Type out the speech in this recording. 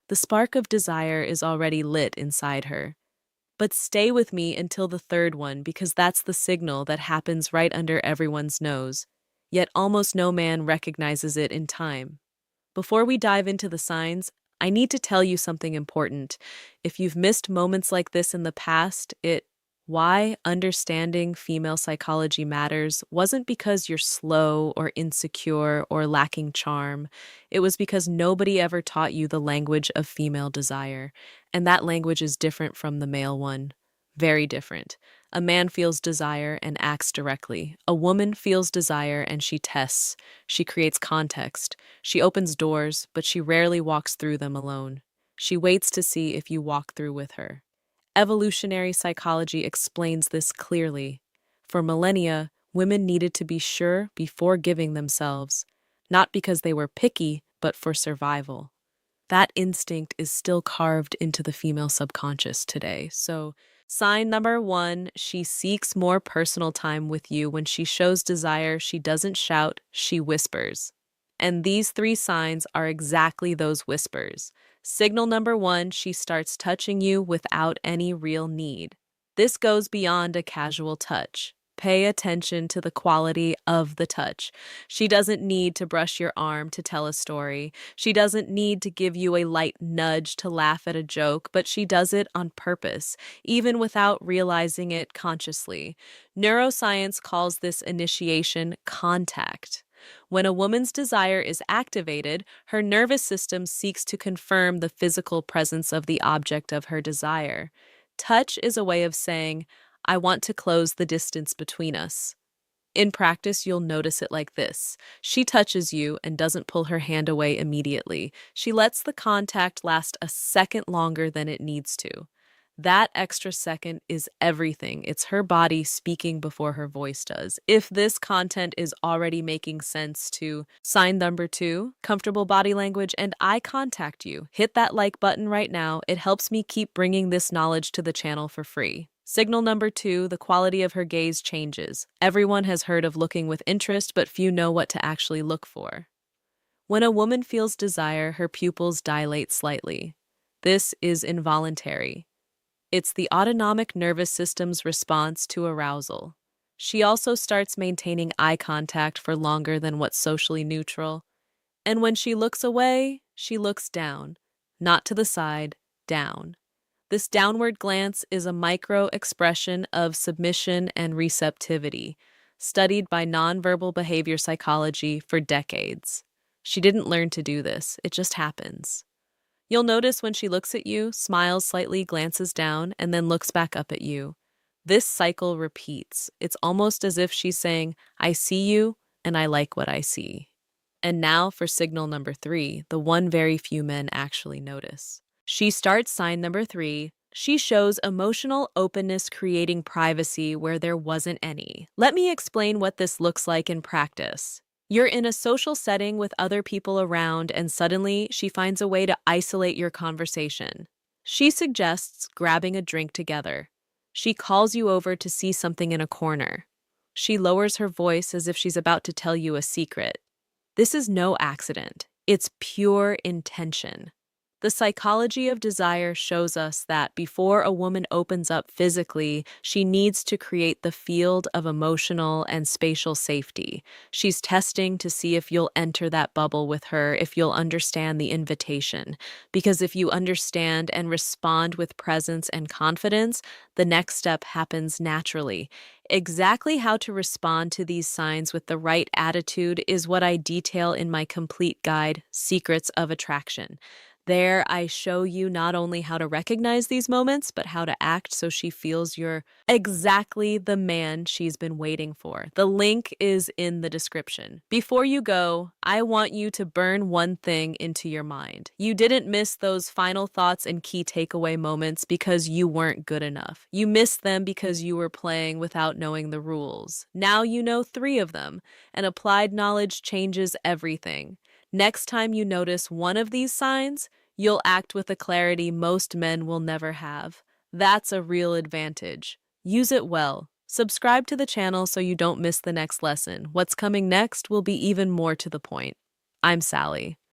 The spark of desire is already lit inside her. But stay with me until the third one because that's the signal that happens right under everyone's nose. Yet almost no man recognizes it in time. Before we dive into the signs, I need to tell you something important. If you've missed moments like this in the past, why understanding female psychology matters wasn't because you're slow or insecure or lacking charm. It was because nobody ever taught you the language of female desire. And that language is different from the male one. Very different. A man feels desire and acts directly. A woman feels desire and she tests. She creates context. She opens doors, but she rarely walks through them alone. She waits to see if you walk through with her. Evolutionary psychology explains this clearly. For millennia, women needed to be sure before giving themselves, not because they were picky, but for survival. That instinct is still carved into the female subconscious today. So, sign number one, she seeks more personal time with you. When she shows desire, she doesn't shout, she whispers. And these three signs are exactly those whispers. Signal number one, she starts touching you without any real need. This goes beyond a casual touch. Pay attention to the quality of the touch. She doesn't need to brush your arm to tell a story. She doesn't need to give you a light nudge to laugh at a joke, but she does it on purpose, even without realizing it consciously. Neuroscience calls this initiation contact. When a woman's desire is activated, her nervous system seeks to confirm the physical presence of the object of her desire. Touch is a way of saying, I want to close the distance between us. In practice, you'll notice it like this. She touches you and doesn't pull her hand away immediately. She lets the contact last a second longer than it needs to. That extra second is everything. It's her body speaking before her voice does. If this content is already making sense to sign number two, comfortable body language and eye contact you, hit that like button right now. It helps me keep bringing this knowledge to the channel for free. Signal number two, the quality of her gaze changes. Everyone has heard of looking with interest, but few know what to actually look for. When a woman feels desire, her pupils dilate slightly. This is involuntary. It's the autonomic nervous system's response to arousal. She also starts maintaining eye contact for longer than what's socially neutral. And when she looks away, she looks down, not to the side, down. This downward glance is a micro expression of submission and receptivity, studied by nonverbal behavior psychology for decades. She didn't learn to do this, it just happens. You'll notice when she looks at you, smiles slightly, glances down, and then looks back up at you. This cycle repeats. It's almost as if she's saying, I see you, and I like what I see. And now for signal number three, the one very few men actually notice. She starts sign number three. She shows emotional openness, creating privacy where there wasn't any. Let me explain what this looks like in practice. You're in a social setting with other people around, and suddenly she finds a way to isolate your conversation. She suggests grabbing a drink together. She calls you over to see something in a corner. She lowers her voice as if she's about to tell you a secret. This is no accident. It's pure intention. The psychology of desire shows us that before a woman opens up physically, she needs to create the field of emotional and spatial safety. She's testing to see if you'll enter that bubble with her, if you'll understand the invitation. Because if you understand and respond with presence and confidence, the next step happens naturally. Exactly how to respond to these signs with the right attitude is what I detail in my complete guide, Secrets of Attraction. There, I show you not only how to recognize these moments, but how to act so she feels you're exactly the man she's been waiting for. The link is in the description. Before you go, I want you to burn one thing into your mind. You didn't miss those final thoughts and key takeaway moments because you weren't good enough. You missed them because you were playing without knowing the rules. Now you know three of them, and applied knowledge changes everything. Next time you notice one of these signs, you'll act with a clarity most men will never have. That's a real advantage. Use it well. Subscribe to the channel so you don't miss the next lesson. What's coming next will be even more to the point. I'm Sally.